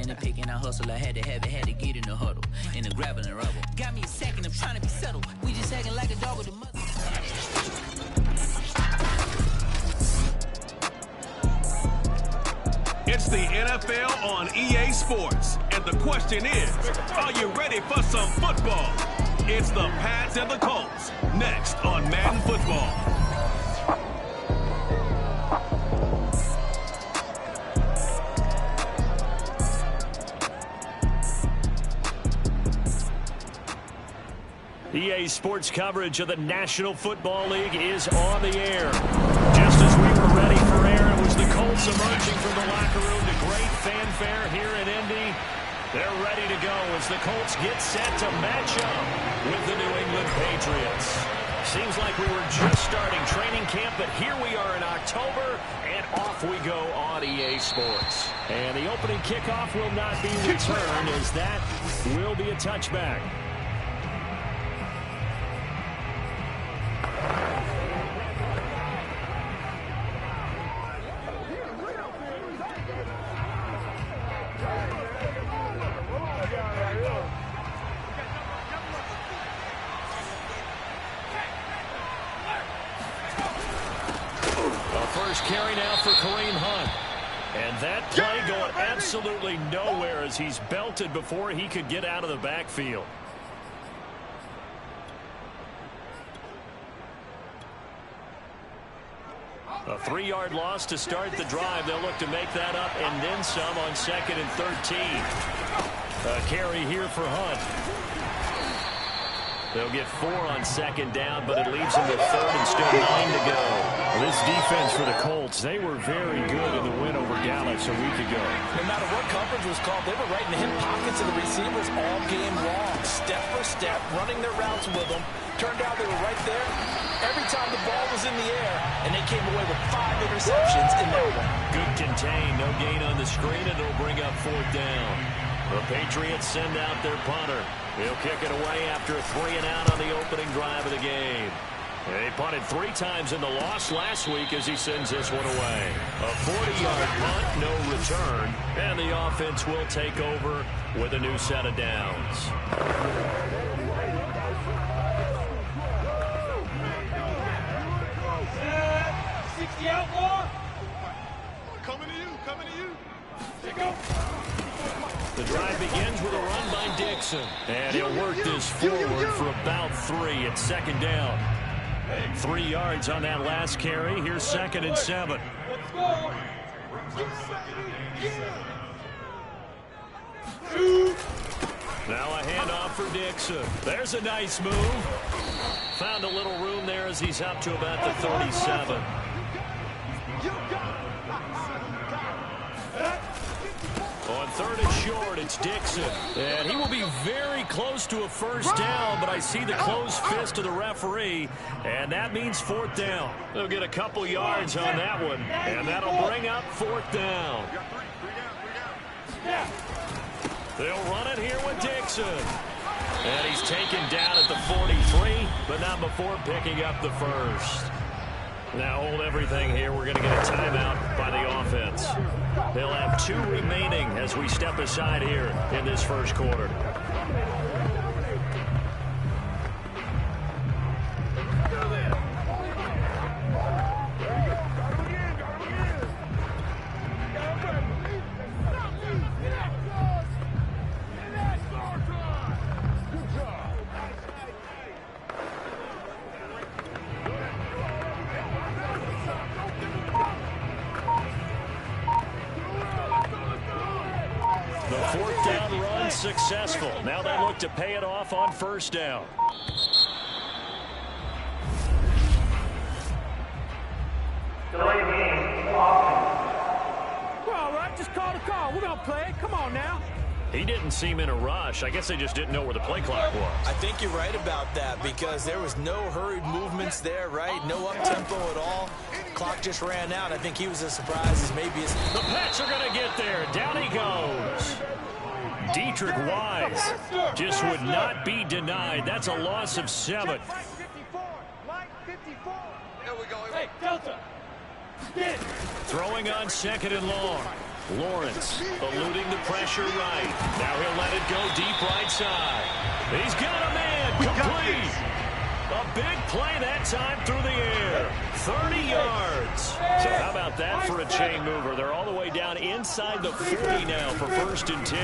in the pick and I hustle. I had to have it, had to get in the huddle. In the gravel and rubble. Got me a second, I'm trying to be settled. We just acting like a dog with a mother. It's the NFL on EA Sports. And the question is, are you ready for some football? It's the Pats and the Colts. Next on Madden Football. EA Sports coverage of the National Football League is on the air. Just as we were ready for air, it was the Colts emerging from the locker room to great fanfare here in Indy. They're ready to go as the Colts get set to match up with the New England Patriots. Seems like we were just starting training camp, but here we are in October, and off we go on EA Sports. And the opening kickoff will not be returned, as that will be a touchback. First carry now for Kareem Hunt. And that play going absolutely nowhere as he's belted before he could get out of the backfield. A 3-yard loss to start the drive. They'll look to make that up and then some on 2nd and 13. A carry here for Hunt. They'll get 4 on 2nd down, but it leaves them with 3rd and still 9 to go. This defense for the Colts, they were very good in the win over Dallas a week ago. No matter what coverage was called, they were right in the hip pockets of the receivers all game long, step for step, running their routes with them. Turned out they were right there every time the ball was in the air, and they came away with 5 interceptions in that one. Good contain, no gain on the screen, and it'll bring up 4th down. The Patriots send out their punter. He'll kick it away after a 3 and out on the opening drive of the game. They punted 3 times in the loss last week as he sends this one away. A 40-yard punt, no return, and the offense will take over with a new set of downs. The drive begins with a run by Dixon. And he'll work this forward for about 3 at 2nd down. 3 yards on that last carry. Here's 2nd and 7. Now a handoff for Dixon. There's a nice move. Found a little room there as he's up to about the 37. On 3rd and short, it's Dixon. And he will be very close to a 1st down, but I see the closed fist of the referee, and that means 4th down. They'll get a couple yards on that one, and that'll bring up 4th down. They'll run it here with Dixon. And he's taken down at the 43, but not before picking up the 1st. Now hold everything here. We're going to get a timeout by the offense. They'll have 2 remaining as we step aside here in this first quarter. Successful. Now they look to pay it off on 1st down. We're all right. Just call the call. We're going to play it. Come on now. He didn't seem in a rush. I guess they just didn't know where the play clock was. I think you're right about that because there was no hurried movements there, right? No up-tempo at all. Clock just ran out. I think he was as surprised as maybe as... The Pats are going to get there. Down he goes. Dietrich Wise just would not be denied. That's a loss of 7. Line 54. Here we go. Hey, Delta. Throwing on 2nd and long. Lawrence eluding the pressure right. Now he'll let it go deep right side. He's got a man complete. A big play that time through the air. 30 yards. So how about that for a chain mover? They're all the way down inside the 40 now for 1st and 10.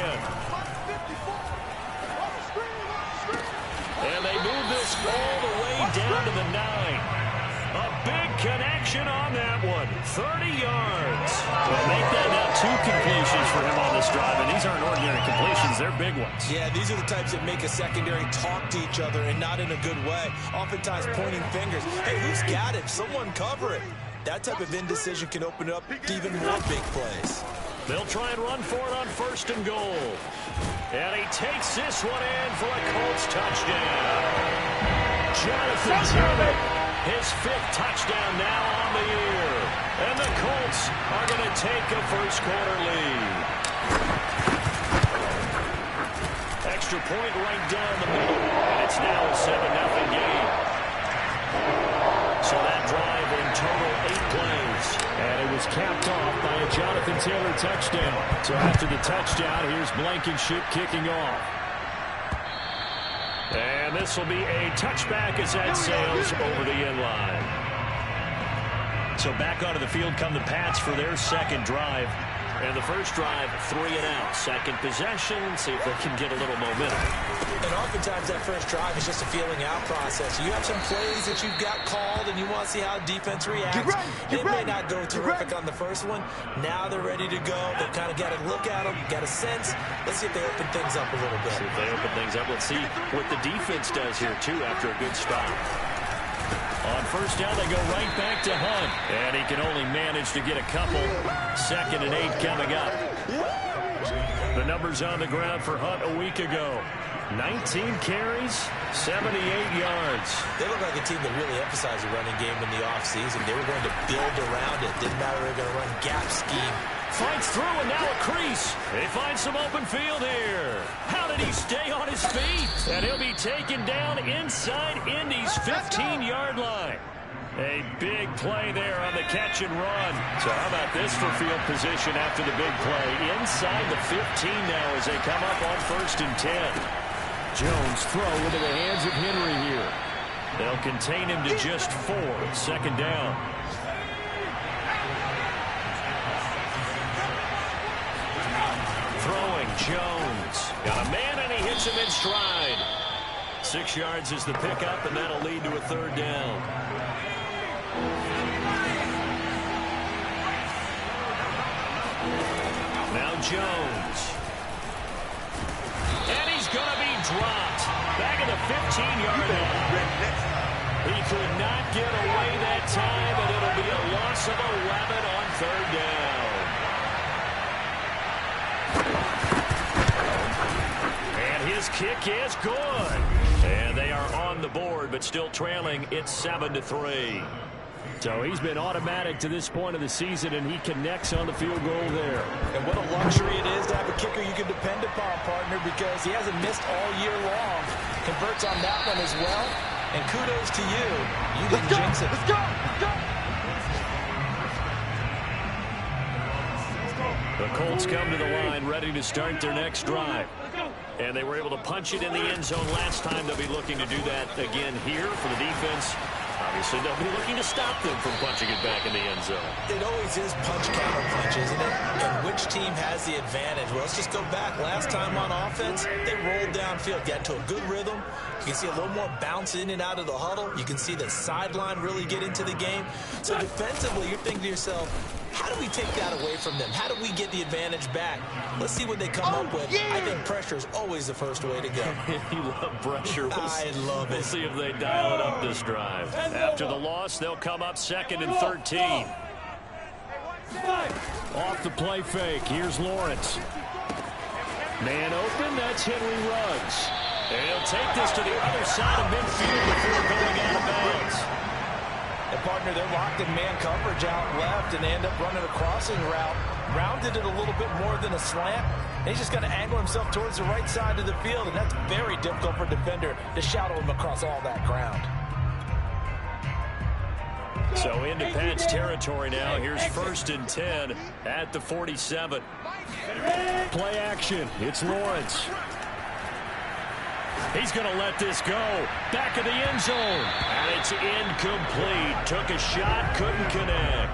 And they move this all the way down to the 9. A big connection on that one. 30 yards. Well, make that now 2 completions for him on this drive, and these aren't ordinary completions. They're big ones. Yeah, these are the types that make a secondary talk to each other, and not in a good way. Oftentimes pointing fingers. Hey, who's got it? Someone cover it. That type of indecision can open it up to even more big plays. They'll try and run for it on 1st and goal. And he takes this one in for a Colts touchdown. Jonathan Taylor, his 5th touchdown now on the year. And the Colts are going to take a first-quarter lead. Extra point right down the middle. And it's now a 7-0 game. So that drive in total 8 plays. And it was capped off by a Jonathan Taylor touchdown. So after the touchdown, here's Blankenship kicking off. And this will be a touchback as that sails over the end line. So back onto the field come the Pats for their 2nd drive. And the first drive, 3 and out. 2nd possession, see if they can get a little momentum. And oftentimes that first drive is just a feeling out process. You have some plays that you've got called and you want to see how defense reacts. It may not go terrific on the first one. Now they're ready to go. They've kind of got to look at them, got a sense. Let's see if they open things up a little bit. See if they open things up. Let's see what the defense does here, too, after a good spot. On 1st down, they go right back to Hunt. And he can only manage to get a couple. 2nd and 8 coming up. The numbers on the ground for Hunt a week ago. 19 carries, 78 yards. They look like a team that really emphasized the running game in the offseason. They were going to build around it. Didn't matter if they were going to run gap scheme. Fights through and now a crease. They find some open field here. How did he stay on his feet? And he'll be taken down inside Indy's 15-yard line. A big play there on the catch and run. So how about this for field position after the big play? Inside the 15 now as they come up on 1st and 10. Jones throw into the hands of Henry here. They'll contain him to just 4. 2nd down. Throwing Jones. Got a man and he hits him in stride. 6 yards is the pickup, and that'll lead to a 3rd down. Now Jones. And he's going to be dropped. Back at the 15-yard line. He could not get away that time, and it'll be a loss of 11 on 3rd down. And his kick is good. And they are on the board, but still trailing. It's 7-3. So he's been automatic to this point of the season, and he connects on the field goal there. And what a luxury it is to have a kicker you can depend upon, partner, because he hasn't missed all year long. Converts on that one as well. And kudos to you. You didn't jinx it. Let's go! Let's go! The Colts come to the line ready to start their next drive. And they were able to punch it in the end zone last time. They'll be looking to do that again here for the defense. Obviously, they'll be looking to stop them from punching it back in the end zone. It always is punch-counter-punch, isn't it? And which team has the advantage? Well, let's just go back. Last time on offense, they rolled downfield, got to a good rhythm. You can see a little more bounce in and out of the huddle. You can see the sideline really get into the game. So defensively, you're thinking to yourself, how do we take that away from them? How do we get the advantage back? Let's see what they come up with. Yeah. I think pressure is always the first way to go. You love pressure. I love it. We'll see if they dial it up this drive. After the loss, they'll come up 2nd and 13. Off the play fake. Here's Lawrence. Man open. That's Henry Ruggs. And he'll take this to the other side of midfield before going out of bounds. And partner, they're locked in man coverage out left, and they end up running a crossing route. Rounded it a little bit more than a slant. And he's just going to angle himself towards the right side of the field, and that's very difficult for a defender to shadow him across all that ground. So into Pats territory now. Here's 1st and 10 at the 47. Play action. It's Lawrence. He's going to let this go. Back of the end zone. And it's incomplete. Took a shot, couldn't connect.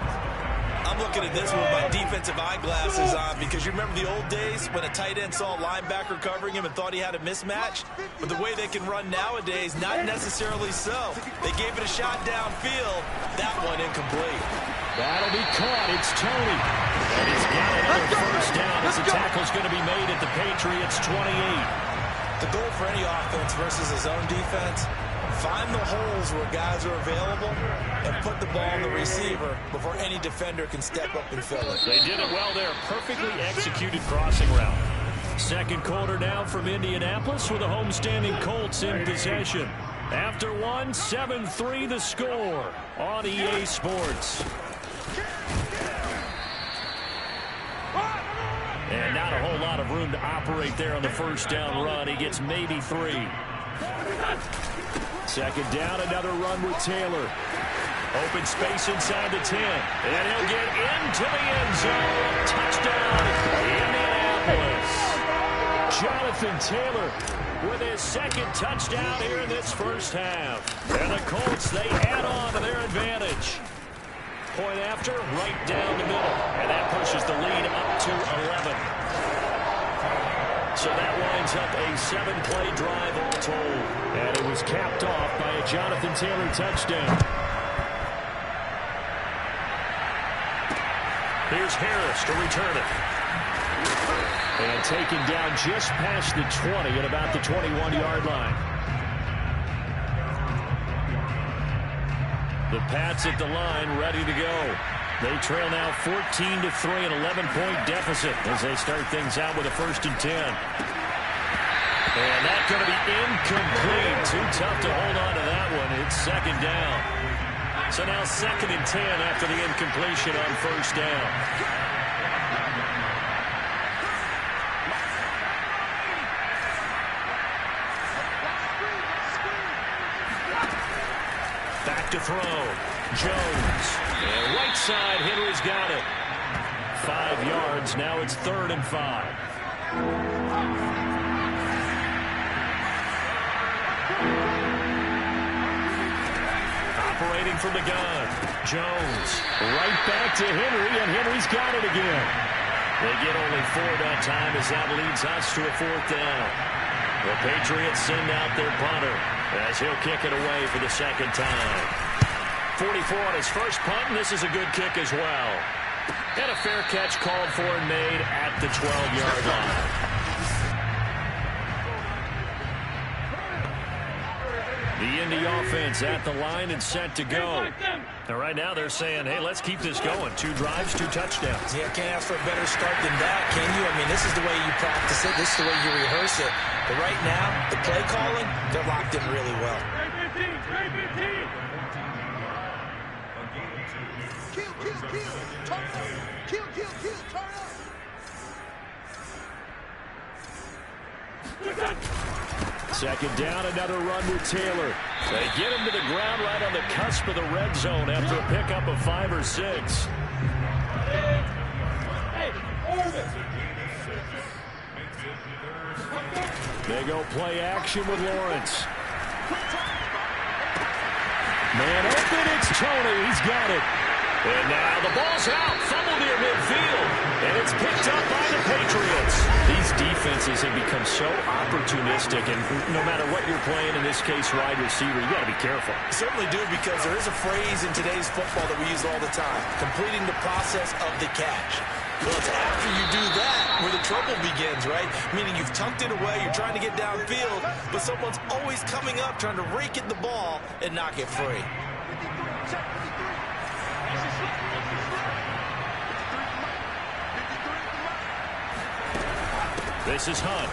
I'm looking at this with my defensive eyeglasses on because you remember the old days when a tight end saw a linebacker covering him and thought he had a mismatch? But the way they can run nowadays, not necessarily so. They gave it a shot downfield. That one incomplete. That'll be caught. It's Tony. And he's got another first down as the tackle's going to be made at the Patriots 28. The goal for any offense versus his own defense, find the holes where guys are available and put the ball on the receiver before any defender can step up and fill it. They did it well there. Perfectly executed crossing route. Second quarter now from Indianapolis with the homestanding Colts in possession. After one, 7-3 the score on EA Sports. And not a whole lot of room to operate there on the first down run. He gets maybe 3. Second down, another run with Taylor. Open space inside the 10. And he'll get into the end zone. Touchdown, Indianapolis. Jonathan Taylor with his second touchdown here in this first half. And the Colts, they add on to their advantage. Point after, right down the middle. And that pushes the lead up to 11. So that winds up a 7-play drive all told. And it was capped off by a Jonathan Taylor touchdown. Here's Harris to return it. And taken down just past the 20 at about the 21-yard line. The Pats at the line, ready to go. They trail now 14-3, an 11-point deficit as they start things out with a 1st and 10. And that's going to be incomplete. Too tough to hold on to that one. It's second down. So now 2nd and 10 after the incompletion on first down. Back to throw. Jones. And right side, Henry's got it. 5 yards. Now it's 3rd and 5. Operating from the gun. Jones. Right back to Henry, and Henry's got it again. They get only 4 that time as that leads us to a 4th down. The Patriots send out their punter as he'll kick it away for the second time. 44 on his first punt, and this is a good kick as well. And a fair catch called for and made at the 12-yard line. The Indy offense at the line and set to go. And right now they're saying, hey, let's keep this going. 2 drives, 2 touchdowns. Yeah, can't ask for a better start than that, can you? I mean, this is the way you practice it. This is the way you rehearse it. But right now, the play calling, they're locked in really well. Second down, another run with Taylor. They get him to the ground right on the cusp of the red zone after a pickup of 5 or 6. They go play action with Lawrence. Man open, it's Tony. He's got it. And now the ball's out. Fumble near midfield. And it's picked up by the Patriots. These defenses have become so opportunistic. And no matter what you're playing, in this case wide receiver, you got to be careful. Certainly do, because there is a phrase in today's football that we use all the time. Completing the process of the catch. Well, it's after you do that where the trouble begins, right? Meaning you've tucked it away, you're trying to get downfield, but someone's always coming up trying to rake at the ball and knock it free. This is Hunt.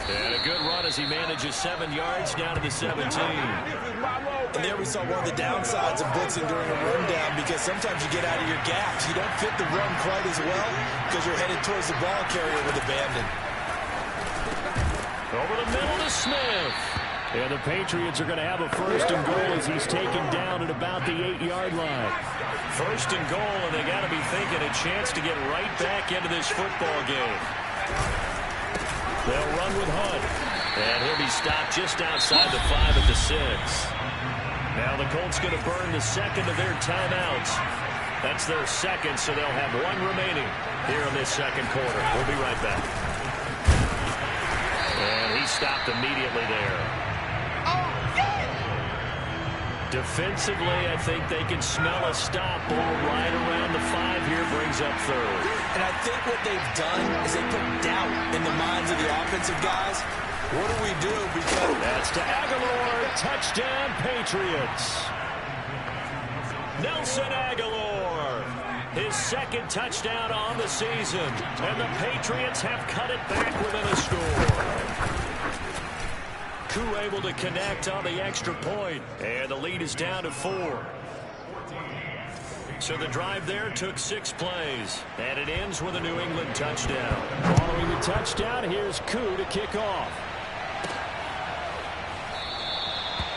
And a good run as he manages 7 yards down to the 17. And there we saw one of the downsides of blitzing during a rundown, because sometimes you get out of your gaps. You don't fit the run quite as well because you're headed towards the ball carrier with abandon. Over the middle to Smith. And the Patriots are going to have a first and goal as he's taken down at about the 8-yard line. First and goal, and they got to be thinking a chance to get right back into this football game. They'll run with Hunt. And he'll be stopped just outside the 5 at the 6. Now the Colts going to burn the second of their timeouts. That's their second, so they'll have one remaining here in this second quarter. We'll be right back. And he stopped immediately there. Defensively, I think they can smell a stop. Ball right around the 5 here, brings up third. And I think what they've done is they put doubt in the minds of the offensive guys. What do we do? Because that's to Aguilar. Touchdown, Patriots. Nelson Aguilar. His second touchdown on the season. And the Patriots have cut it back within a score. Koo able to connect on the extra point, and the lead is down to 4. So the drive there took 6 plays, and it ends with a New England touchdown. Following the touchdown, here's Koo to kick off.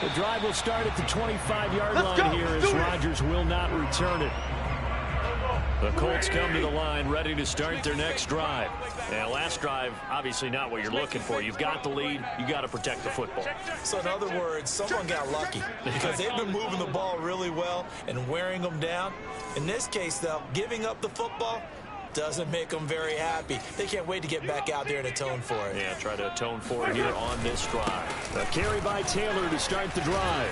The drive will start at the 25-yard line here as Rodgers will not return it. The Colts come to the line ready to start their next drive. And last drive, obviously not what you're looking for. You've got the lead. You got to protect the football. So in other words, someone got lucky because they've been moving the ball really well and wearing them down. In this case, though, giving up the football doesn't make them very happy. They can't wait to get back out there and atone for it. Yeah, try to atone for it here on this drive. A carry by Taylor to start the drive.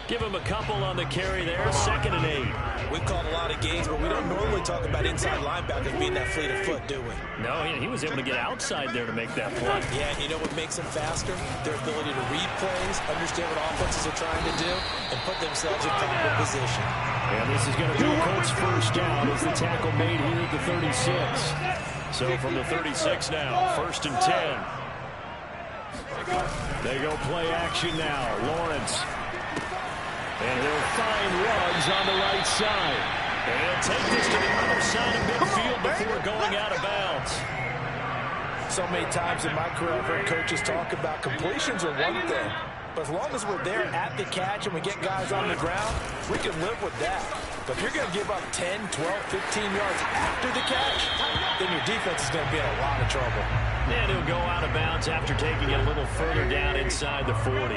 Give him a couple on the carry there. 2nd and 8. We've called a lot of games, but we don't normally talk about inside linebackers being that fleet of foot, do we? No, he was able to get outside there to make that play. Yeah, and you know what makes them faster? Their ability to read plays, understand what offenses are trying to do, and put themselves in proper position. And this is going to be a Colts first down as the tackle made here at the 36. So from the 36 now, 1st and 10. They go play action now. Lawrence. And he'll find Ruggs on the right side. And he'll take this to the other side of midfield before going out of bounds. So many times in my career, I've heard coaches talk about completions are one thing. But as long as we're there at the catch and we get guys on the ground, we can live with that. But if you're going to give up 10, 12, 15 yards after the catch, then your defense is going to be in a lot of trouble. And he'll go out of bounds after taking it a little further down inside the 40.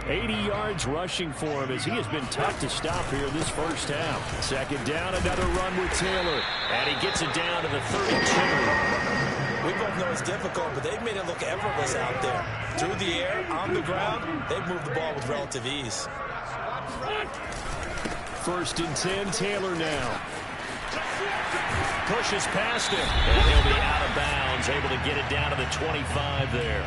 80 yards rushing for him as he has been tough to stop here this first half. 2nd down, another run with Taylor. And he gets it down to the 32. We both know it's difficult, but they've made it look effortless out there. Through the air, on the ground, they've moved the ball with relative ease. 1st and 10, Taylor now. Pushes past him, and he'll be out of bounds, able to get it down to the 25 there.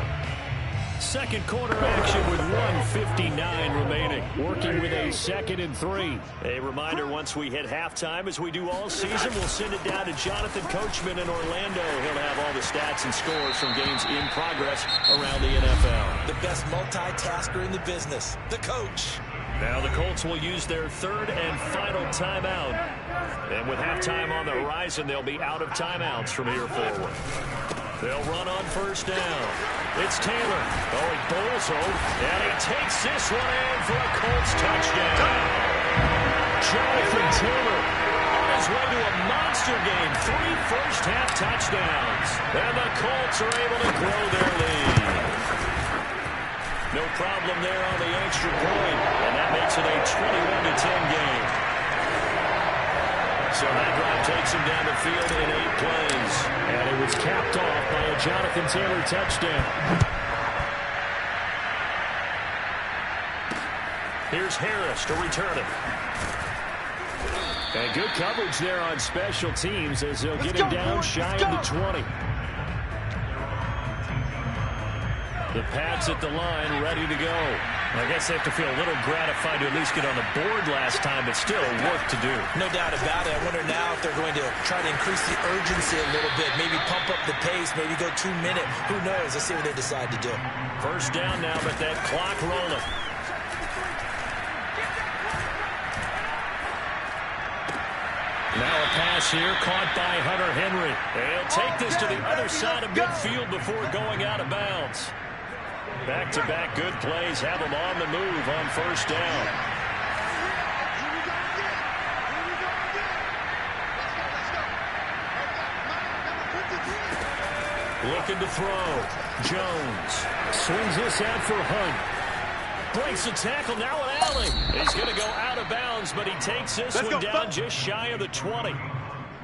Second quarter action with 1:59 remaining. Working with a 2nd and 3. A reminder, once we hit halftime, as we do all season, we'll send it down to Jonathan Coachman in Orlando. He'll have all the stats and scores from games in progress around the NFL. The best multitasker in the business, the coach. Now the Colts will use their 3rd and final timeout. And with halftime on the horizon, they'll be out of timeouts from here forward. They'll run on 1st down. It's Taylor. Oh, he bowls home, and he takes this one in for a Colts touchdown. Jonathan Taylor on his way to a monster game. 3 first-half touchdowns. And the Colts are able to grow their lead. No problem there on the extra point, and that makes it a 21-10 game. So that drive takes him down the field in 8 plays. And it was capped off by a Jonathan Taylor touchdown. Here's Harris to return it. And good coverage there on special teams as they'll get him down shy of the 20. The Pats at the line, ready to go. I guess they have to feel a little gratified to at least get on the board last time, but still work to do. No doubt about it. I wonder now if they're going to try to increase the urgency a little bit, maybe pump up the pace, maybe go 2 minute. Who knows? Let's see what they decide to do. First down now, but that clock rolling. Now a pass here caught by Hunter Henry. They'll take this to the other side of midfield before going out of bounds. Back-to-back good plays have them on the move on first down. Looking to throw. Jones swings this out for Hunt. Breaks the tackle, now an alley. He's going to go out of bounds, but he takes this one down just shy of the 20.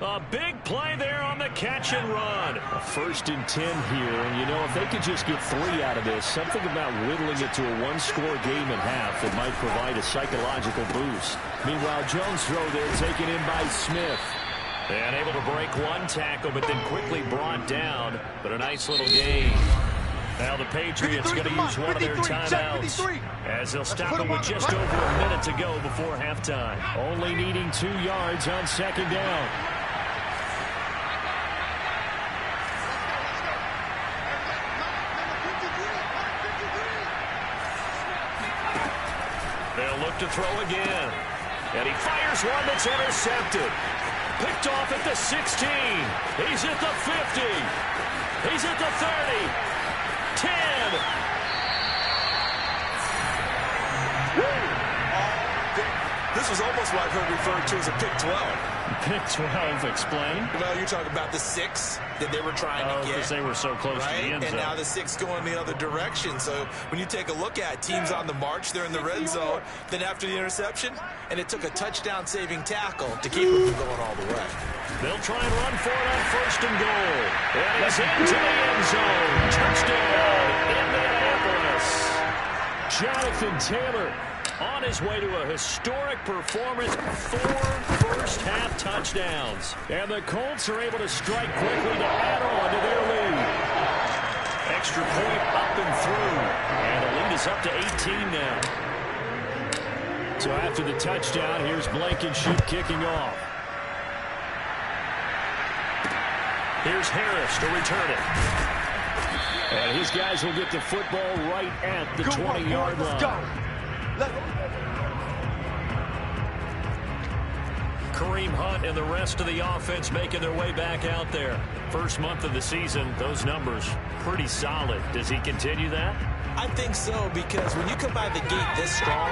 A big play there on the catch and run. A 1st and 10 here, and you know, if they could just get 3 out of this, something about whittling it to a one-score game at half that might provide a psychological boost. Meanwhile, Jones' throw there taken in by Smith. And able to break one tackle, but then quickly brought down. But a nice little gain. Now the Patriots going to use one of their timeouts as they'll stop it with just over a minute to go before halftime. Only needing 2 yards on 2nd down. They'll look to throw again. And he fires one that's intercepted. Picked off at the 16. He's at the 50. He's at the 30. 10. This was almost what I've heard referred to as a pick 12. Pick 12, explain. Well, you're talking about the 6 that they were trying to get. Because they were so close to the end zone. And now the 6 going the other direction. So when you take a look at teams on the march, they're in the red zone. Then after the interception, and it took a touchdown-saving tackle to keep them from going all the way. They'll try and run for it on 1st and goal. And he's into the end zone. Touchdown, Indianapolis. Jonathan Taylor on his way to a historic performance, 4 first-half touchdowns. And the Colts are able to strike quickly to add on to their lead. Extra point up and through. And the lead is up to 18 now. So after the touchdown, here's Blankenship kicking off. Here's Harris to return it. And his guys will get the football right at the 20-yard line. Kareem Hunt and the rest of the offense making their way back out there. First month of the season, those numbers pretty solid. Does he continue that? I think so, because when you come by the gate this strong,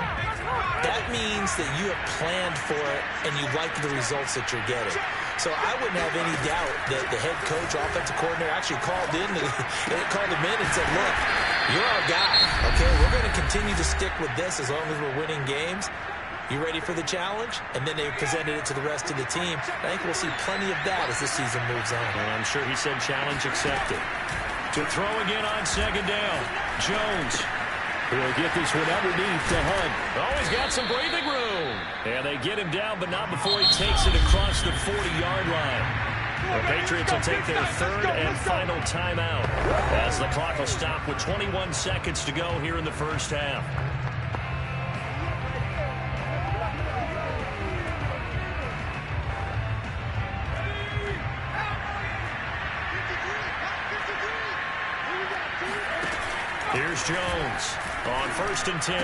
that means that you have planned for it and you like the results that you're getting. So I wouldn't have any doubt that the head coach, offensive coordinator, actually called him in and said, look, you're our guy, okay? We're going to continue to stick with this as long as we're winning games. You ready for the challenge? And then they presented it to the rest of the team. I think we'll see plenty of that as the season moves on. And I'm sure he said challenge accepted. To throw again on 2nd down. Jones. He'll get this one underneath to Hunt. Oh, he's got some breathing room. And they get him down, but not before he takes it across the 40-yard line. The Patriots will take their 3rd and final timeout as the clock will stop with 21 seconds to go here in the first half. Here's Jones on 1st and 10.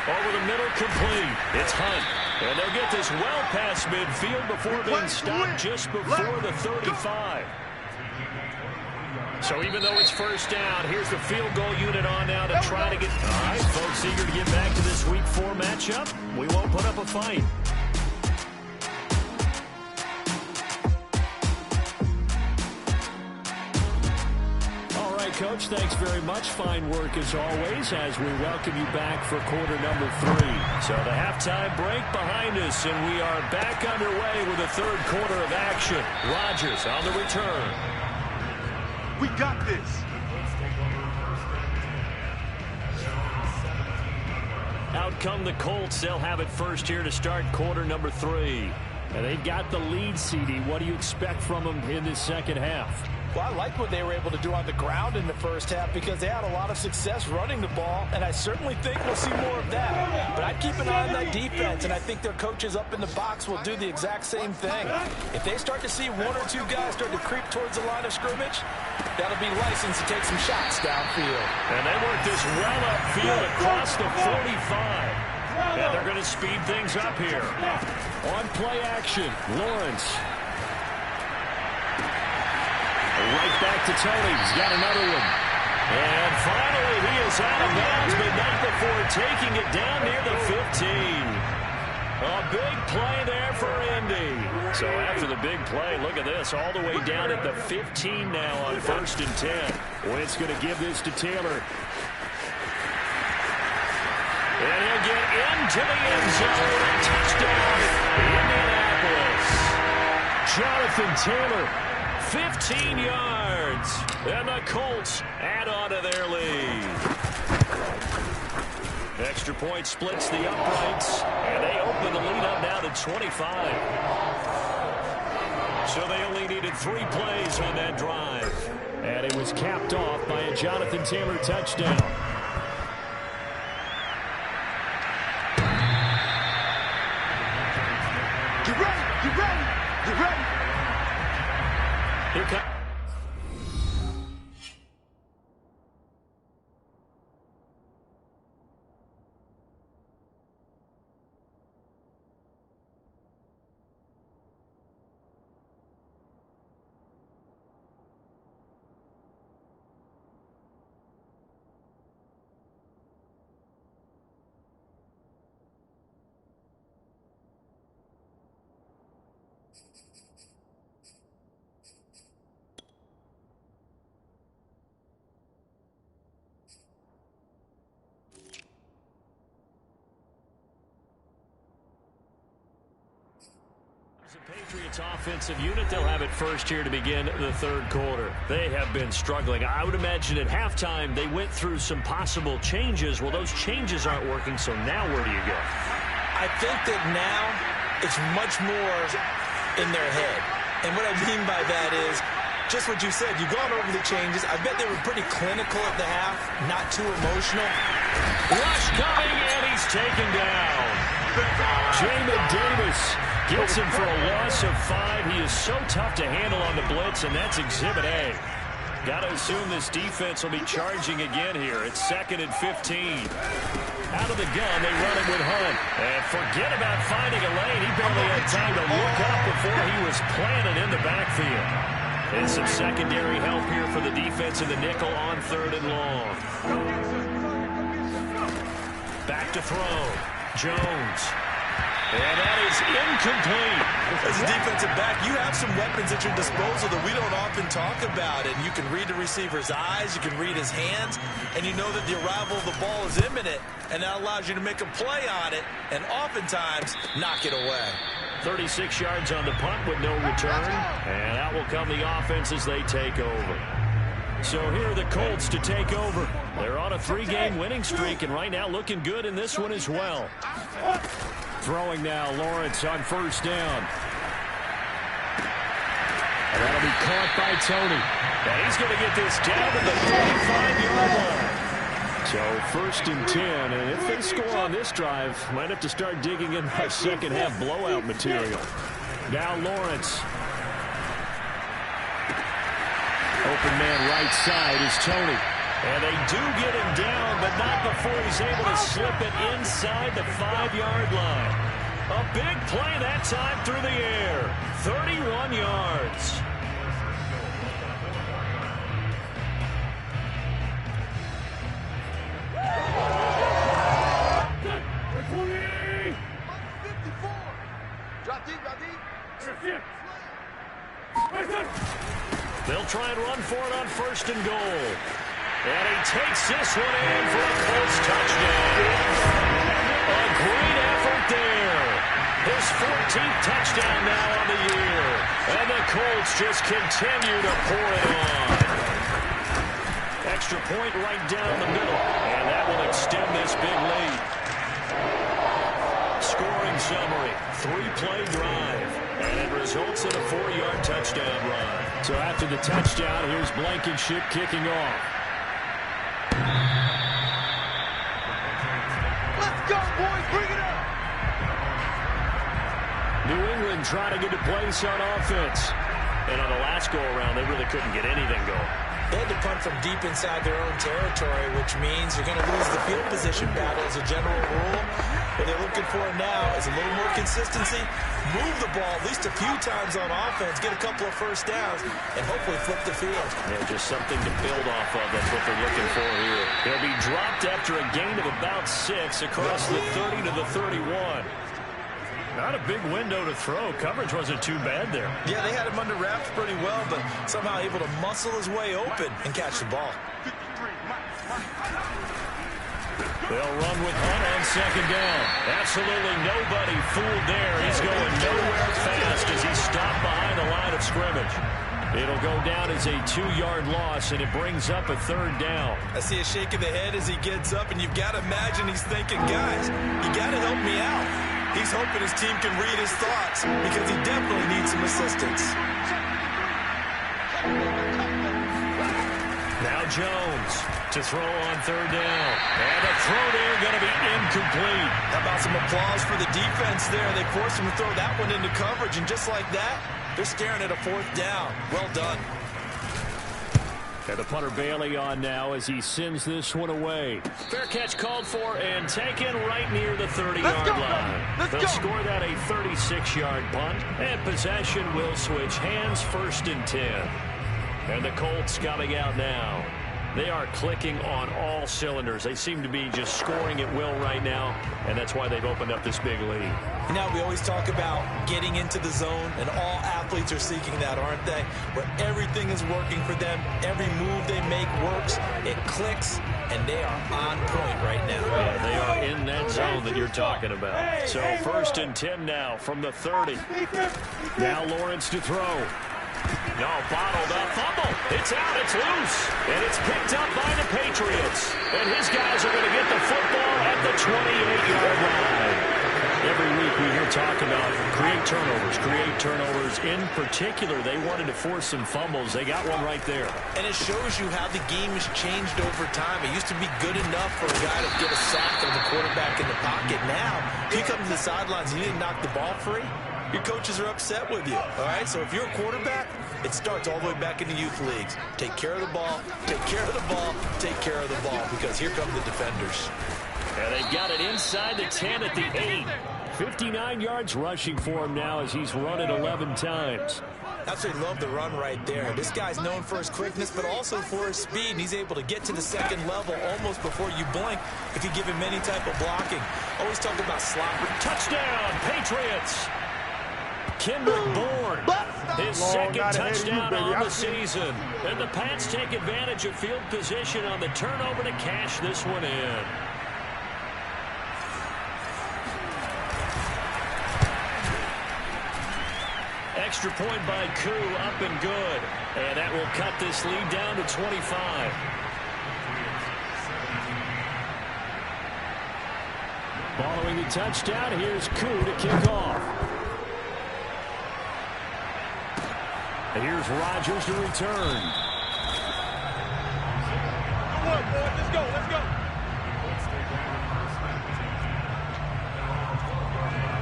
Over the middle, complete. It's Hunt. And they'll get this well past midfield before being stopped just before the 35. So even though it's first down, here's the field goal unit on now to try to get... All right, folks eager to get back to this Week 4 matchup. We won't put up a fight. Coach, thanks very much. Fine work as always as we welcome you back for quarter number 3. So the halftime break behind us, and we are back underway with the 3rd quarter of action. Rodgers on the return. We got this. Out come the Colts. They'll have it first here to start quarter number 3. And they've got the lead, CD. What do you expect from them in this second half? Well, I like what they were able to do on the ground in the first half because they had a lot of success running the ball, and I certainly think we'll see more of that. But I'd keep an eye on that defense, and I think their coaches up in the box will do the exact same thing. If they start to see 1 or 2 guys start to creep towards the line of scrimmage, that'll be license to take some shots downfield. And they work this well upfield across the 45. And they're going to speed things up here. On play action, Lawrence. Right back to Tony. He's got another one. And finally, he is out of bounds, but not before taking it down near the 15. A big play there for Indy. So after the big play, look at this, all the way down at the 15 now on 1st and 10. Wentz going to give this to Taylor. And he'll get into the end zone and touchdown, Indianapolis. Jonathan Taylor, 15 yards. And the Colts add on to their lead. Extra point splits the uprights, and they open the lead up now to 25. So they only needed 3 plays on that drive. And it was capped off by a Jonathan Taylor touchdown. Get ready, get ready, get ready. Here comes. Patriots offensive unit, they'll have it first here to begin the 3rd quarter. They have been struggling. I would imagine at halftime they went through some possible changes. Well, those changes aren't working, so now where do you go? I think that now it's much more in their head. And what I mean by that is just what you said. You've gone over the changes. I bet they were pretty clinical at the half, not too emotional. Rush coming, and he's taken down. Jamin Davis gets him for a loss of 5. He is so tough to handle on the blitz, and that's Exhibit A. Got to assume this defense will be charging again here. It's 2nd and 15. Out of the gun, they run him with Hunt. And forget about finding a lane. He barely had time to look up before he was planted in the backfield. And some secondary help here for the defense in the nickel on 3rd and long. Back to throw. Jones. And that is incomplete. As a defensive back, you have some weapons at your disposal that we don't often talk about. And you can read the receiver's eyes, you can read his hands, and you know that the arrival of the ball is imminent. And that allows you to make a play on it and oftentimes knock it away. 36 yards on the punt with no return. And out will come the offense as they take over. So here are the Colts to take over. They're on a 3-game winning streak, and right now looking good in this one as well. Throwing now, Lawrence on 1st down. And that'll be caught by Tony. And he's going to get this down to the 35-yard line. So 1st and 10, and if they score on this drive, might have to start digging in that second-half blowout material. Now Lawrence. Open man right side is Tony. And they do get him down, but not before he's able to slip it inside the 5-yard line. A big play that time through the air. 31 yards. They'll try and run for it on 1st and goal. And he takes this one in for a Colts touchdown. A great effort there. His 14th touchdown now on the year. And the Colts just continue to pour it on. Extra point right down the middle. And that will extend this big lead. Scoring summary. 3-play drive. And it results in a 4-yard touchdown run. So after the touchdown, here's Blankenship kicking off. Let's go, boys. Bring it up. New England trying to get a place on offense. And on the last go-around, they really couldn't get anything going. They had to punt from deep inside their own territory, which means you're going to lose the field position battle as a general rule. What they're looking for now is a little more consistency, move the ball at least a few times on offense, get a couple of first downs, and hopefully flip the field. Yeah, just something to build off of. That's what they're looking for here. They'll be dropped after a gain of about 6 across the 30 to the 31. Not a big window to throw. Coverage wasn't too bad there. Yeah, they had him under wraps pretty well, but somehow able to muscle his way open and catch the ball. They'll run with Hunt on second down. Absolutely nobody fooled there. He's going nowhere fast as he's stopped behind the line of scrimmage. It'll go down as a 2-yard loss, and it brings up a 3rd down. I see a shake of the head as he gets up, and you've got to imagine he's thinking, guys, you got to help me out. He's hoping his team can read his thoughts because he definitely needs some assistance. Now Jones to throw on 3rd down. And a throw there going to be incomplete. How about some applause for the defense there? They forced him to throw that one into coverage, and just like that, they're staring at a 4th down. Well done. And the punter Bailey on now as he sends this one away. Fair catch called for and taken right near the 30-yard line. They'll score that a 36-yard punt, and possession will switch hands, 1st and 10. And the Colts coming out now. They are clicking on all cylinders. They seem to be just scoring at will right now, and that's why they've opened up this big lead. Now, we always talk about getting into the zone, and all athletes are seeking that, aren't they? Where everything is working for them, every move they make works, it clicks, and they are on point right now. Yeah, they are in that zone that you're talking about. So 1st and 10 now from the 30. Now Lawrence to throw. No, bottled up, fumble. It's out, it's loose. And it's picked up by the Patriots. And his guys are going to get the football at the 28-yard line. Every week we hear talk about create turnovers. In particular, they wanted to force some fumbles. They got one right there. And it shows you how the game has changed over time. It used to be good enough for a guy to get a sack of the quarterback in the pocket. Now, if you come to the sidelines and you didn't knock the ball free, your coaches are upset with you, all right? So if you're a quarterback, it starts all the way back in the youth leagues. Take care of the ball, take care of the ball, take care of the ball, because here come the defenders. And they got it inside the 10 at the 8. 59 yards rushing for him now as he's run it 11 times. Absolutely love the run right there. This guy's known for his quickness, but also for his speed, and he's able to get to the 2nd level almost before you blink if you give him any type of blocking. Always talk about slot. Touchdown, Patriots! Kendrick Bourne, his 2nd touchdown on the season. And the Pats take advantage of field position on the turnover to cash this one in. Extra point by Koo, up and good. And that will cut this lead down to 25. Following the touchdown, here's Koo to kick off. And here's Rodgers to return. Good work, boys. Let's go. Let's go.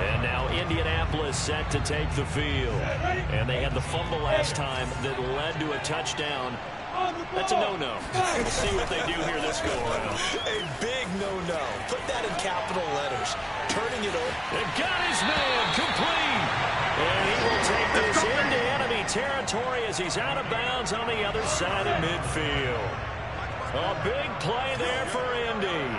And now Indianapolis set to take the field. And they had the fumble last time that led to a touchdown. That's a no-no. We'll see what they do here this go-around. A big no-no. Put that in capital letters. Turning it over. They've got his man complete. And he will take this into enemy territory as he's out of bounds on the other side of midfield. A big play there for Indy.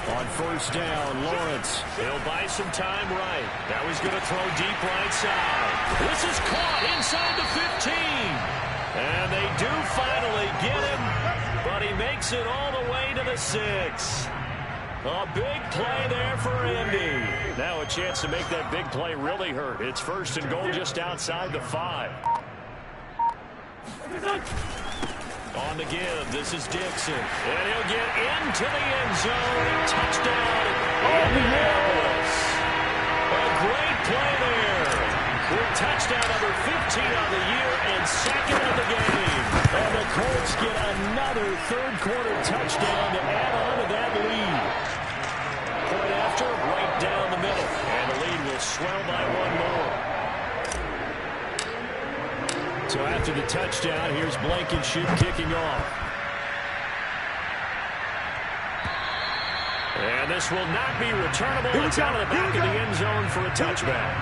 On 1st down, Lawrence. He'll buy some time right. Now he's going to throw deep right side. This is caught inside the 15. And they do finally get him, but he makes it all the way to the 6. A big play there for Indy. Now a chance to make that big play really hurt. It's 1st and goal just outside the 5. On the give, this is Dixon. And he'll get into the end zone. Touchdown, Indianapolis. A great play there. With touchdown number 15 on the year and 2nd of the game. And the Colts get another 3rd quarter touchdown to add on to that lead. Point after, right down the middle. And the lead will swell by 1 more. So after the touchdown, here's Blankenship kicking off. And this will not be returnable. It's out of the back of the end zone for a touchback.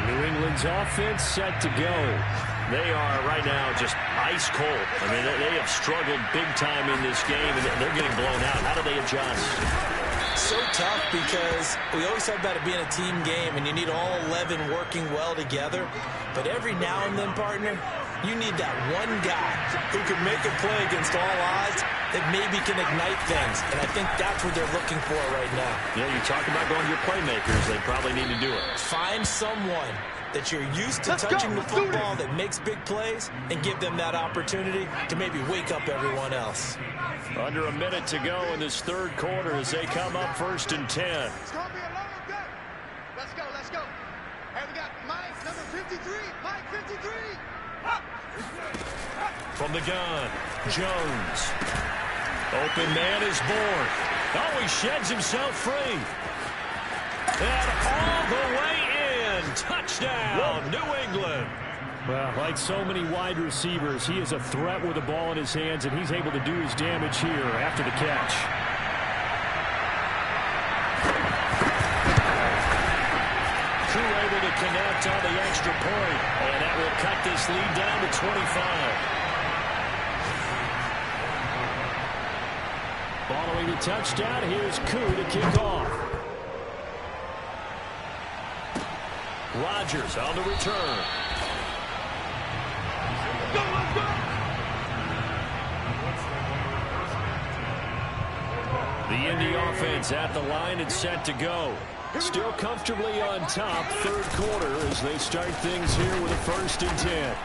New England's offense set to go. They are right now just ice cold. I mean, they have struggled big time in this game, and they're getting blown out. How do they adjust? So tough because we always talk about it being a team game, and you need all 11 working well together. But every now and then, partner, you need that one guy who can make a play against all odds that maybe can ignite things. And I think that's what they're looking for right now. Yeah, you talk about going to your playmakers. They probably need to do it. Find someone that you're used to touching the football that makes big plays and give them that opportunity to maybe wake up everyone else. Under a minute to go in this third quarter as they come up 1st and 10. It's going to be a long day. Let's go, let's go. Hey, we got Mike, number 53. Mike, 53. From the gun, Jones. Open man is born. Oh, he sheds himself free. And all the way in. Touchdown, New England. Well, like so many wide receivers, he is a threat with the ball in his hands, and he's able to do his damage here after the catch. Crew able to connect on the extra point, and that will cut this lead down to 25. Following the touchdown, here's Koo to kick off. Rodgers on the return. The Indy offense at the line and set to go. Still comfortably on top, third quarter as they start things here with a 1st and 10.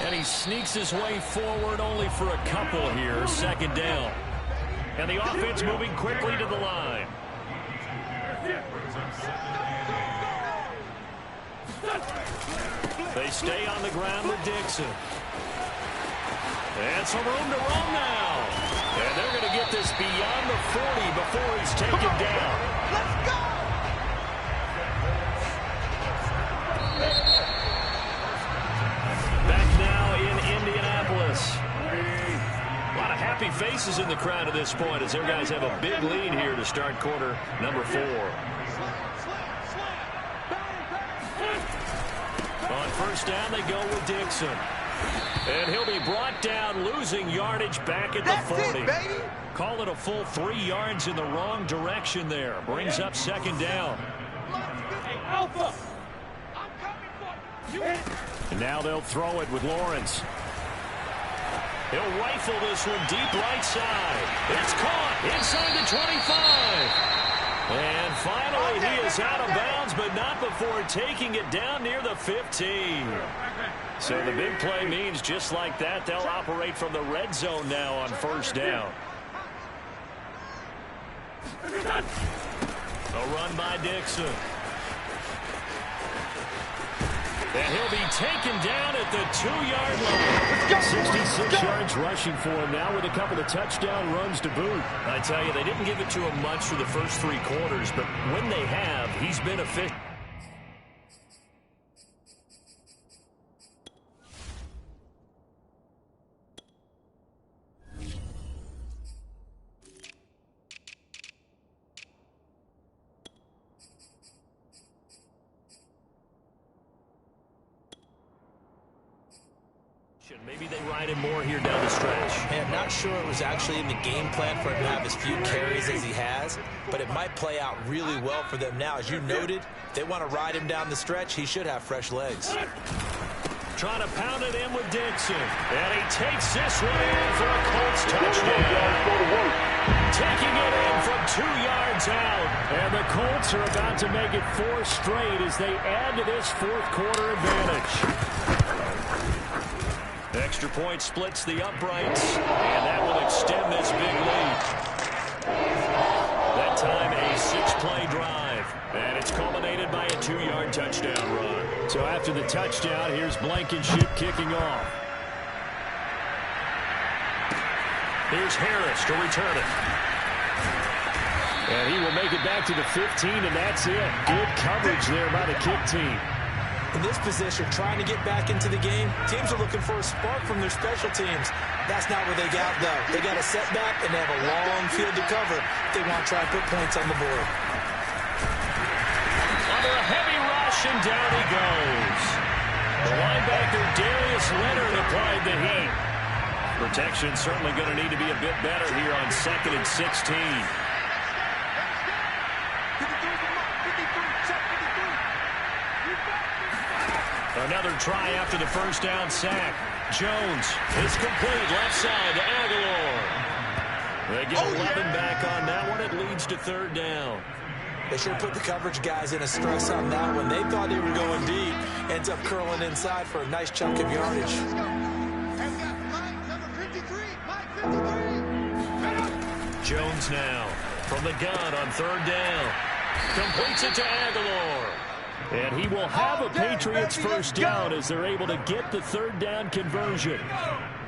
And he sneaks his way forward only for a couple here, 2nd down. And the offense moving quickly to the line. They stay on the ground with Dixon. And some room to run now. And they're going to get this beyond the 40 before he's taken down. Let's go! Back now in Indianapolis. A lot of happy faces in the crowd at this point as their guys have a big lead here to start quarter number 4. On 1st down, they go with Dixon. And he'll be brought down, losing yardage back at the 40. Call it a full 3 yards in the wrong direction there. Brings up 2nd down. And now they'll throw it with Lawrence. He'll rifle this one deep right side. It's caught inside the 25. And finally, he is out of bounds, but not before taking it down near the 15. So the big play means just like that, they'll operate from the red zone now on 1st down. A run by Dixon. And he'll be taken down at the 2-yard line. 66 yards rushing for him now with a couple of touchdown runs to boot. I tell you, they didn't give it to him much for the first 3 quarters, but when they have, he's been efficient. Maybe they ride him more here down the stretch. Hey, I'm not sure it was actually in the game plan for him to have as few carries as he has, but it might play out really well for them now. As you noted, they want to ride him down the stretch. He should have fresh legs. Trying to pound it in with Dixon. And he takes this one in for a Colts touchdown. Taking it in from 2 yards out. And the Colts are about to make it 4 straight as they add to this 4th quarter advantage. Extra point splits the uprights, and that will extend this big lead. That time a 6-play drive, and it's culminated by a 2-yard touchdown run. So after the touchdown, here's Blankenship kicking off. Here's Harris to return it. And he will make it back to the 15, and that's it. Good coverage there by the kick team. In this position, trying to get back into the game, teams are looking for a spark from their special teams. That's not what they got, though. They got a setback, and they have a long field to cover if they want to try and put points on the board. Under a heavy rush, and down he goes. The linebacker, Darius Leonard, applied the heat. Protection certainly going to need to be a bit better here on 2nd and 16. Another try after the first down sack. Jones is complete, left side to Aguilar. They get 11 back on that one. It leads to 3rd down. They should have put the coverage guys in a stress on that one. They thought they were going deep. Ends up curling inside for a nice chunk of yardage. Jones now from the gun on 3rd down. Completes it to Aguilar. And he will have a Patriots first down as they're able to get the 3rd down conversion.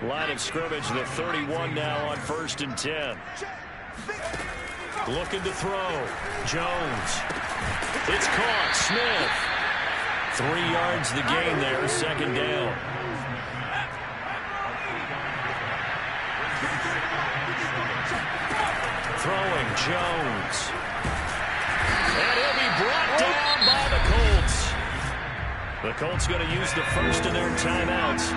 Line of scrimmage, the 31 now on 1st and 10. Looking to throw. Jones. It's caught. Smith. 3 yards the gain there, 2nd down. Throwing Jones. And he'll be brought down by the Colts. The Colts going to use the first of their timeouts.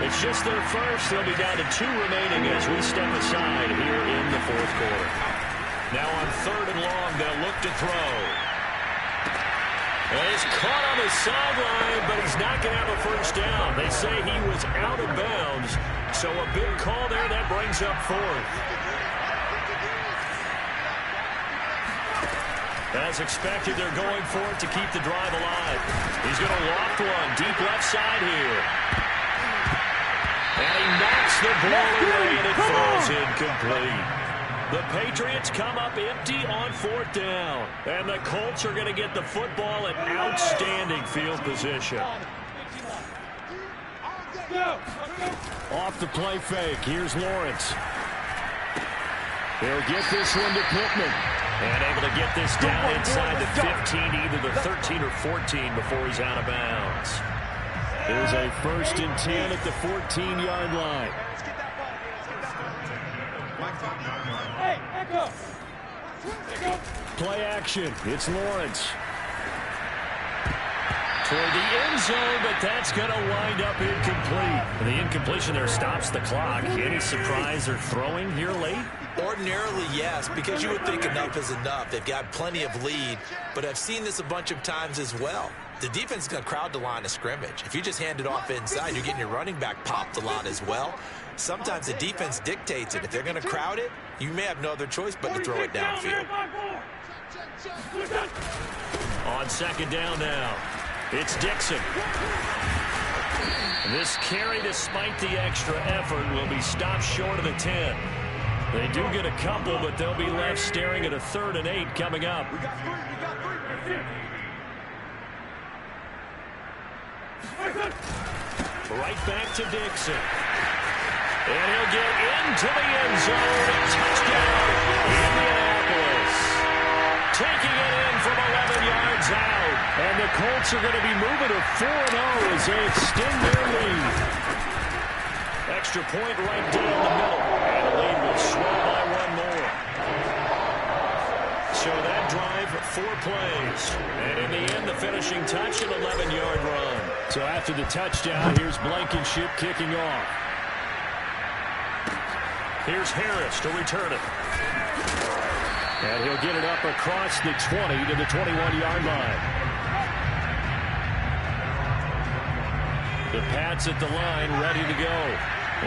It's just their first. They'll be down to 2 remaining as we step aside here in the 4th quarter. Now on 3rd and long, they'll look to throw. And he's caught on the sideline, but he's not going to have a first down. They say he was out of bounds. So a big call there. That brings up 4th. As expected, they're going for it to keep the drive alive. He's going to loft one deep left side here. And he knocks the ball away, and it falls incomplete. The Patriots come up empty on 4th down. And the Colts are going to get the football in outstanding field position. Off the play fake. Here's Lawrence. He'll get this one to Pittman. And able to get this down inside the 15, either the 13 or 14 before he's out of bounds. There's a 1st and 10 at the 14-yard line. Play action. It's Lawrence. Toward the end zone, but that's going to wind up incomplete. And the incompletion there stops the clock. Any surprise they're throwing here late? Ordinarily, yes, because you would think enough is enough. They've got plenty of lead, but I've seen this a bunch of times as well. The defense is going to crowd the line of scrimmage. If you just hand it off inside, you're getting your running back popped a lot as well. Sometimes the defense dictates it. If they're going to crowd it, you may have no other choice but to throw it downfield. On 2nd down now, it's Dixon. This carry, despite the extra effort, will be stopped short of the 10. They do get a couple, but they'll be left staring at a 3rd and 8 coming up. Right back to Dixon. And he'll get into the end zone. A touchdown, Indianapolis. Taking it in from 11 yards out. And the Colts are going to be moving to 4-0 as they extend their lead. Extra point right down the middle. And the lead will swell by 1 more. So that drive, 4 plays. And in the end, the finishing touch, an 11-yard run. So after the touchdown, here's Blankenship kicking off. Here's Harris to return it. And he'll get it up across the 20 to the 21-yard line. The Pats at the line, ready to go.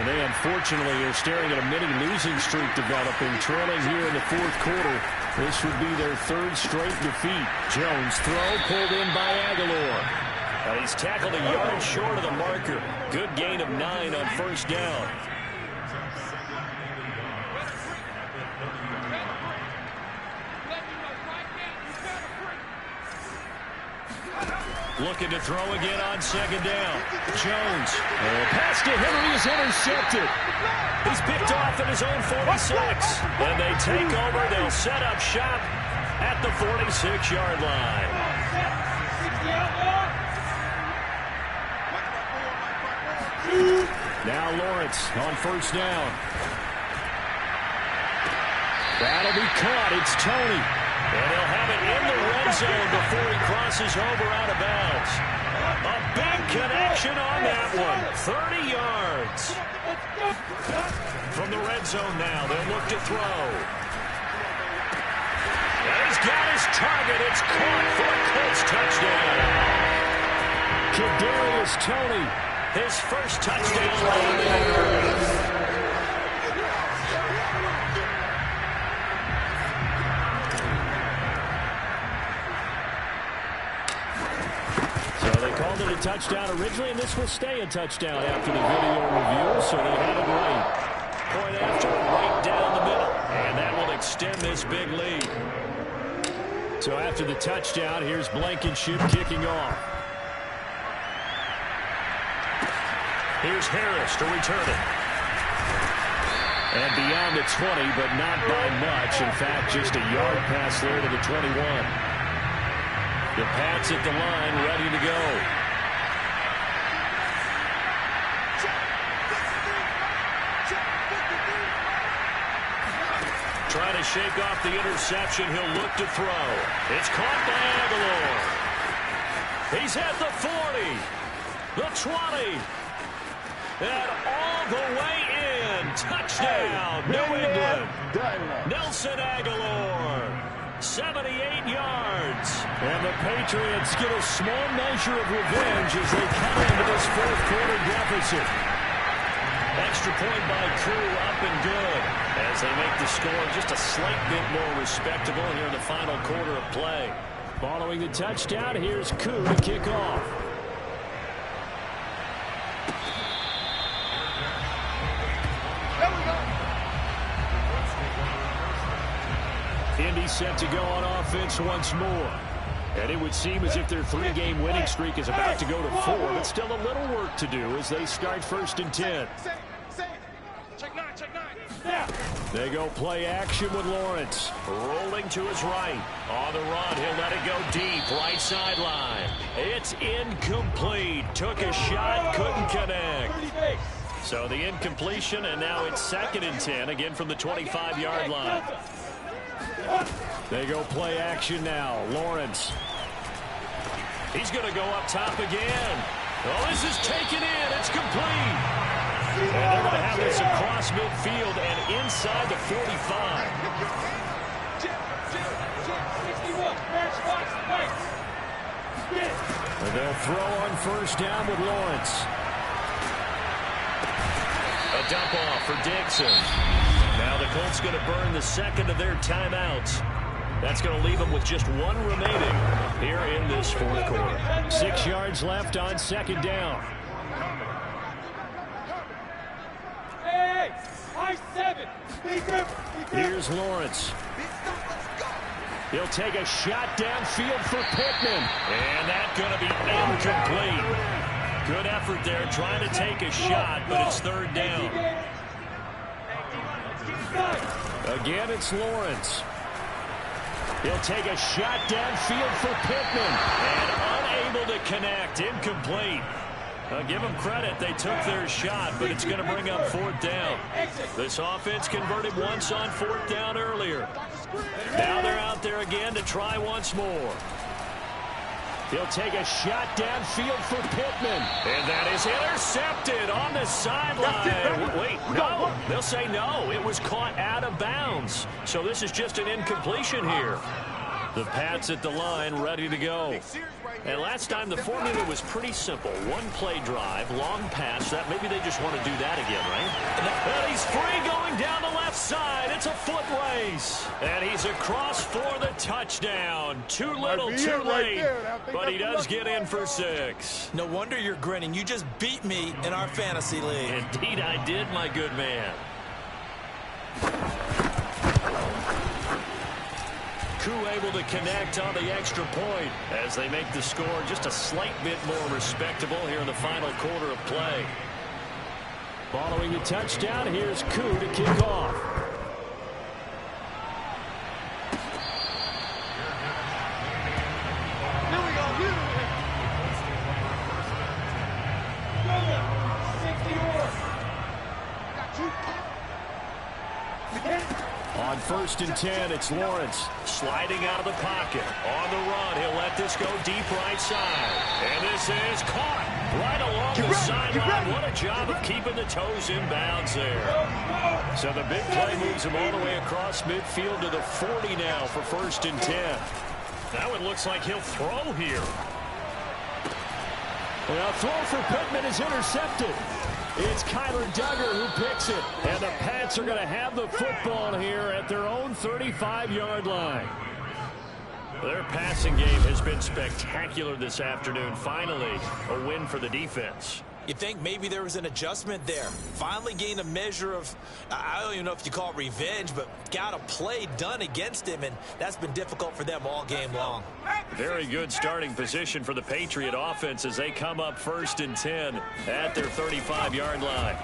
And they, unfortunately, are staring at a mini losing streak developing, trailing here in the 4th quarter. This would be their 3rd straight defeat. Jones throw pulled in by Aguilar. And he's tackled a yard short of the marker. Good gain of 9 on 1st down. Looking to throw again on 2nd down. Jones. Pass to Henry is intercepted. He's picked off at his own 46. And they take over. They'll set up shop at the 46-yard line. Now Lawrence on first down. That'll be caught. It's Toney. And he'll have it in the red zone before he crosses over out of bounds. A big connection on that one. 30 yards. From the red zone now, they'll look to throw. And he's got his target. It's caught for a Colts touchdown. Kadarius Toney, his first touchdown of the year. Called it a touchdown originally, and this will stay a touchdown after the video review, so they had it right. Point after, right down the middle, and that will extend this big lead. So after the touchdown, here's Blankenship kicking off. Here's Harris to return it. And beyond the 20, but not by much. In fact, just a yard pass there to the 21. The Pats at the line, ready to go. Trying to shake off the interception. He'll look to throw. It's caught by Aguilar. He's at the 40, the 20, and all the way in. Touchdown, New England. Nelson Aguilar. 78 yards. And the Patriots get a small measure of revenge as they come into this fourth quarter deficit. Extra point by Crew, up and good, as they make the score just a slight bit more respectable here in the final quarter of play. Following the touchdown, here's Koo to kick off. Indy set to go on offense once more. And it would seem as if their three-game winning streak is about to go to 4, but still a little work to do as they start 1st and 10. They go play action with Lawrence. Rolling to his right. On the run, he'll let it go deep. Right sideline. It's incomplete. Took a shot, couldn't connect. So the incompletion, and now it's 2nd and 10, again from the 25-yard line. They go play action now. Lawrence. He's going to go up top again. Oh, this is taken in. It's complete. And they're going to have this across midfield and inside the 45. And they'll throw on first down with Lawrence. A dump off for Dixon. Now the Colts going to burn the second of their timeouts. That's going to leave them with just one remaining here in this fourth quarter. 6 yards left on 2nd down. Here's Lawrence. He'll take a shot downfield for Pittman. And that's going to be incomplete. Good effort there trying to take a shot, but it's 3rd down. Again, it's Lawrence. He'll take a shot downfield for Pittman. And unable to connect. Incomplete. Give them credit. They took their shot, but it's going to bring up 4th down. This offense converted once on 4th down earlier. Now they're out there again to try once more. He'll take a shot downfield for Pittman. And that is intercepted on the sideline. Wait, no. They'll say no. It was caught out of bounds. So this is just an incompletion here. The Pats at the line, ready to go. And last time the formula was pretty simple. One play drive, long pass. That maybe they just want to do that again, right? And he's free going down the left side. It's a foot race. And he's across for the touchdown. Too little, too late. But he does get in for 6. No wonder you're grinning. You just beat me in our fantasy league. Indeed I did, my good man. Koo able to connect on the extra point as they make the score just a slight bit more respectable here in the final quarter of play. Following the touchdown, here's Koo to kick off. first and 10. It's Lawrence sliding out of the pocket. On the run, he'll let this go deep right side. And this is caught right along the sideline. What a job of keeping the toes in bounds there. So the big play moves him all the way across midfield to the 40 now for first and 10. That one looks like he'll throw here. And a throw for Pittman is intercepted. It's Kyler Duggar who picks it. And the Pats are going to have the football here at their own 35-yard line. Their passing game has been spectacular this afternoon. Finally, a win for the defense. You think maybe there was an adjustment there. Finally gained a measure of, I don't even know if you call it revenge, but got a play done against him, and that's been difficult for them all game long. Very good starting position for the Patriot offense as they come up first and 10 at their 35-yard line.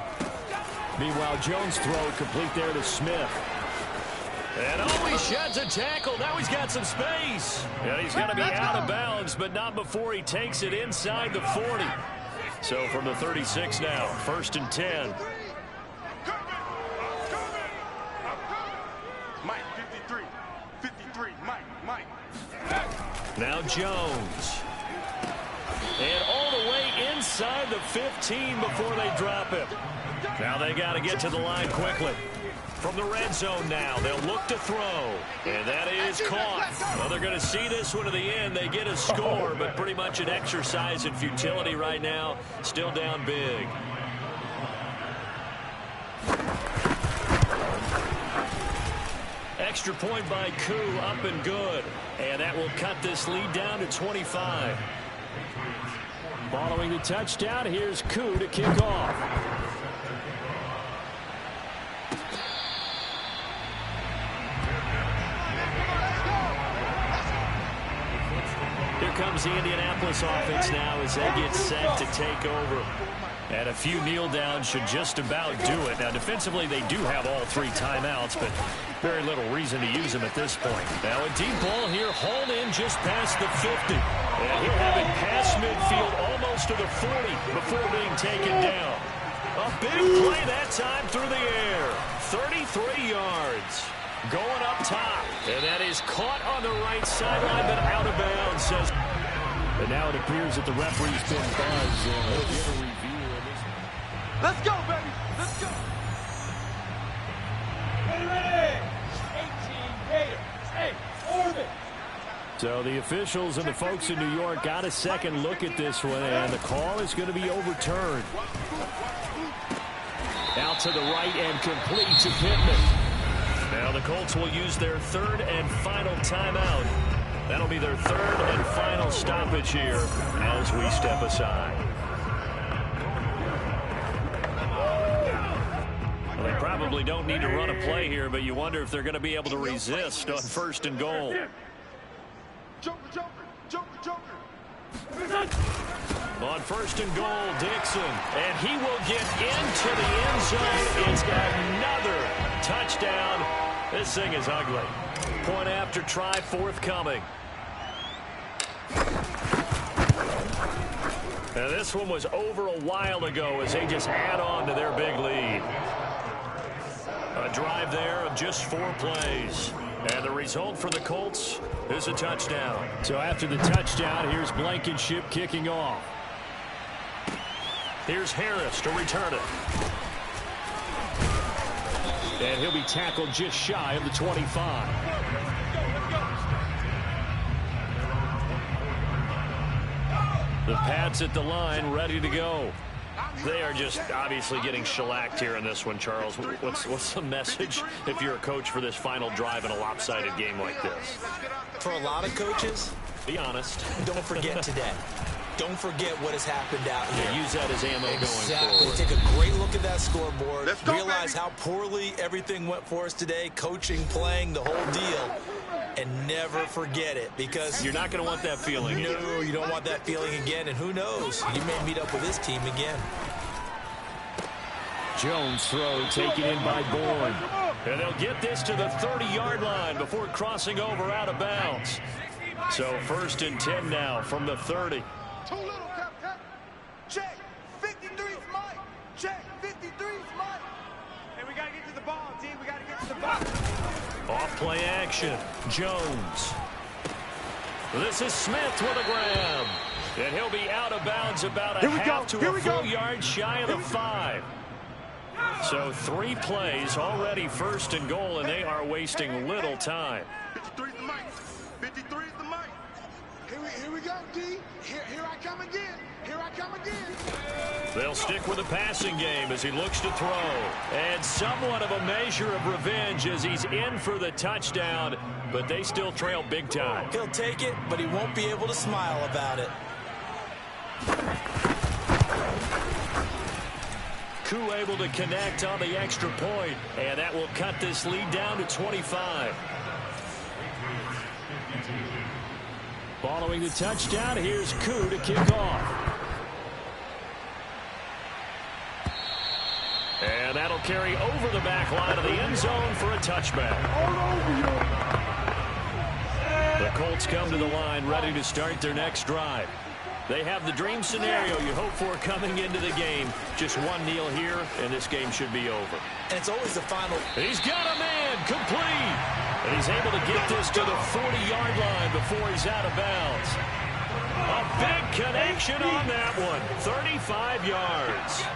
Meanwhile, Jones' throw complete there to Smith. And he sheds a tackle. Now he's got some space. And he's going to be out of bounds, but not before he takes it inside the 40. So from the 36 now, first and 10. Mike, 53, Mike. Now Jones. And all the way inside the 15 before they drop him. Now they got to get to the line quickly. From the red zone now, they'll look to throw. And that is caught. Well, they're going to see this one to the end. They get a score, but pretty much an exercise in futility right now. Still down big. Extra point by Koo, up and good. And that will cut this lead down to 25. Following the touchdown, here's Koo to kick off. Here comes the Indianapolis offense now as they get set to take over. And a few kneel downs should just about do it. Now, defensively, they do have all three timeouts, but very little reason to use them at this point. Now, a deep ball here, hauled in just past the 50. And he'll have it past midfield almost to the 40 before being taken down. A big play that time through the air. 33 yards. Going up top. And that is caught on the right sideline, but out of bounds. And now it appears that the referee's been buzzed. And we'll get a review of this. Let's go, baby. Let's go. Ready. 18 Gators. Hey, orbit. So the officials and the folks in New York got a second look at this one, and the call is going to be overturned. Out to the right and complete to Pittman. Now the Colts will use their third and final timeout. That'll be their third and final stoppage here as we step aside. Well, they probably don't need to run a play here, but you wonder if they're going to be able to resist on first and goal. Joker. On first and goal, Dixon. And he will get into the end zone. It's another touchdown. This thing is ugly. Point after try forthcoming. Now this one was over a while ago as they just add on to their big lead. A drive there of just 4 plays. And the result for the Colts is a touchdown. So after the touchdown, here's Blankenship kicking off. Here's Harris to return it. And he'll be tackled just shy of the 25. The Pats at the line, ready to go. They are just obviously getting shellacked here in this one, Charles. What's the message if you're a coach for this final drive in a lopsided game like this? For a lot of coaches, be honest. Don't forget today. Don't forget what has happened out here. Yeah, use that as ammo going forward. Take a great look at that scoreboard. Realize how poorly everything went for us today. Coaching, playing, the whole deal. And never forget it, because you're not going to want that feeling again. No, you don't want that feeling again. And who knows? You may meet up with this team again. Jones throw taken in by Bourne. And they'll get this to the 30-yard line before crossing over out of bounds. So first and 10 now from the 30. Too little, Cap. Check. 53's Mike. Check. 53's Mike. Hey, we got to get to the ball, D. We got to get to the ball. Off play action. Jones. This is Smith with a grab. And he'll be out of bounds about a half to a full yard shy of the 5. So 3 plays already first and goal, and they are wasting little time. 53's the mic. 53's the mic. Here we go, D. Here I come again. Here I come again. They'll stick with the passing game as he looks to throw. And somewhat of a measure of revenge as he's in for the touchdown, but they still trail big time. He'll take it, but he won't be able to smile about it. Koo able to connect on the extra point, and that will cut this lead down to 25. Following the touchdown, here's Koo to kick off. And that'll carry over the back line of the end zone for a touchback. The Colts come to the line ready to start their next drive. They have the dream scenario you hope for coming into the game. Just one kneel here, and this game should be over. And it's always the final. He's got a man, complete. And he's able to get this to the 40-yard line before he's out of bounds. A big connection on that one, 35 yards.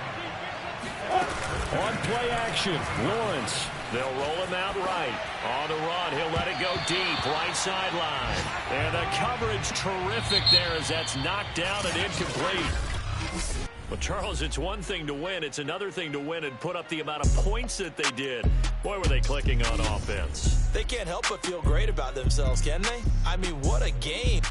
On play action, Lawrence. They'll roll him out right. On the run, he'll let it go deep, right sideline. And the coverage terrific there as that's knocked down and incomplete. Well, Charles, it's one thing to win. It's another thing to win and put up the amount of points that they did. Boy, were they clicking on offense. They can't help but feel great about themselves, can they? I mean, what a game.